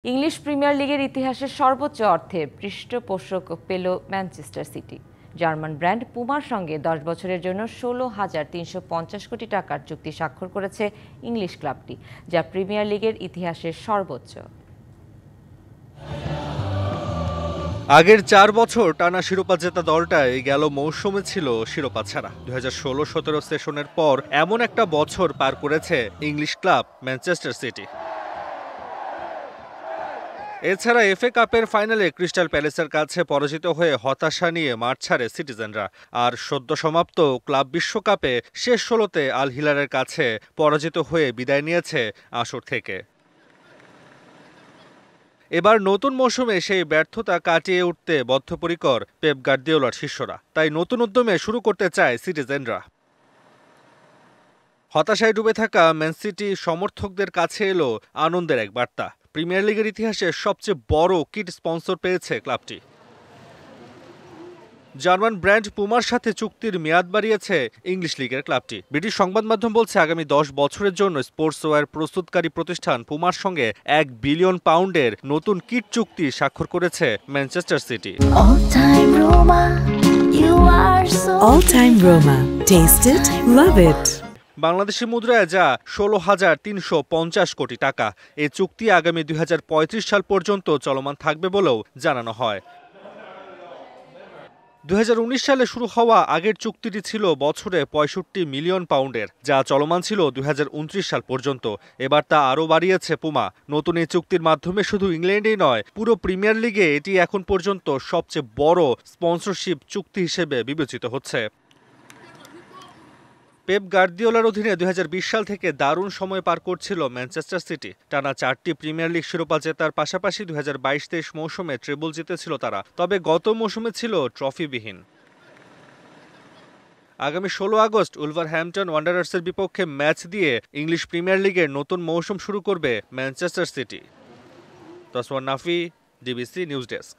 English premier লিগের ইতিহাসের সর্বোচ্চ অর্থে পৃষ্ঠপোষক পেল ম্যানচেস্টার সিটি। জার্মান ব্র্যান্ড পুমার সঙ্গে 10 বছরের জন্য 16,350 কোটি টাকার চুক্তি স্বাক্ষর করেছে ইংলিশ ক্লাবটি, যা প্রিমিয়ার লিগের ইতিহাসের সর্বোচ্চ। আগের 4 বছর টানা শিরোপা জেতা দলটা এই গেল মৌসুমে ছিল শিরোপা ছাড়া। 2016-17 সেশনের পর এমন একটা বছর পার করেছে ইংলিশ ক্লাব ম্যানচেস্টার সিটি। এছাড়া এফএ কাপের ফাইনালে ক্রিস্টাল প্যালেসের কাছে পরাজিত হয়ে হতাশা নিয়ে মাঠ ছাড়ে সিটিজেনরা। আর সদ্য সমাপ্ত ক্লাব বিশ্বকাপে শেষ 16তে আল হিলালের কাছে পরাজিত হয়ে বিদায় নিয়েছে আসর থেকে। এবার নতুন মৌসুমে সেই ব্যর্থতা কাটিয়ে উঠতে বদ্ধপরিকর পেপ গার্দিওলার শিষ্যরা। তাই নতুন উদ্যমে শুরু করতে চায় সিটিজেনরা। হতাশায় ডুবে থাকা ম্যান সিটি সমর্থকদের কাছে এলো আনন্দের এক বার্তা। প্রিমিয়ার লিগের ইতিহাসে সবচেয়ে বড় কিট স্পন্সর পেয়েছে ক্লাবটি। জার্মান ব্র্যান্ড পুমার সাথে চুক্তির মেয়াদ বাড়িয়েছে ইংলিশ লিগের ক্লাবটি। ব্রিটিশ সংবাদ মাধ্যম বলছে, আগামী 10 বছরের জন্য স্পোর্টসওয়্যার প্রস্তুতকারী প্রতিষ্ঠান পুমার সঙ্গে £1 বিলিয়ন নতুন কিট চুক্তি স্বাক্ষর করেছে Manchester city. All time Roma. Taste it, love it. Bangladeshi মুদ্রায় যা 16,350 কোটি টাকা। এই চুক্তি আগামী 2035 সাল পর্যন্ত চলমান থাকবে বলেও জানানো হয়। 2019 সালে শুরু হওয়া আগের চুক্তিটি ছিল বছরে £65 মিলিয়ন, যা চলমান ছিল 2029 সাল পর্যন্ত। এবার তা আরও বাড়িয়েছে পুমা। নতুন এই চুক্তির মাধ্যমে শুধু ইংল্যান্ডেই নয়, পুরো প্রিমিয়ার লিগে এটি এখন পর্যন্ত সবচেয়ে বড় স্পন্সরশিপ চুক্তি হিসেবে বিবেচিত হচ্ছে। পেপ গার্দিওলার অধীনে 2020 সাল থেকে দারুণ সময় পার করছিল ম্যানচেস্টার সিটি। টানা 4টি প্রিমিয়ার লিগ শিরোপা জেতার পাশাপাশি 2022-23 মৌসুমে ট্রেবল জিতেছিল তারা। তবে গত মৌসুমে ছিল ট্রফিবিহীন। আগামী 16 আগস্ট উলভারহ্যাম্পটন ওয়ান্ডারার্সের বিপক্ষে ম্যাচ দিয়ে ইংলিশ প্রিমিয়ার লিগের নতুন মৌসুম শুরু করবে Manchester City. Taswan Nafi, DBC news desk.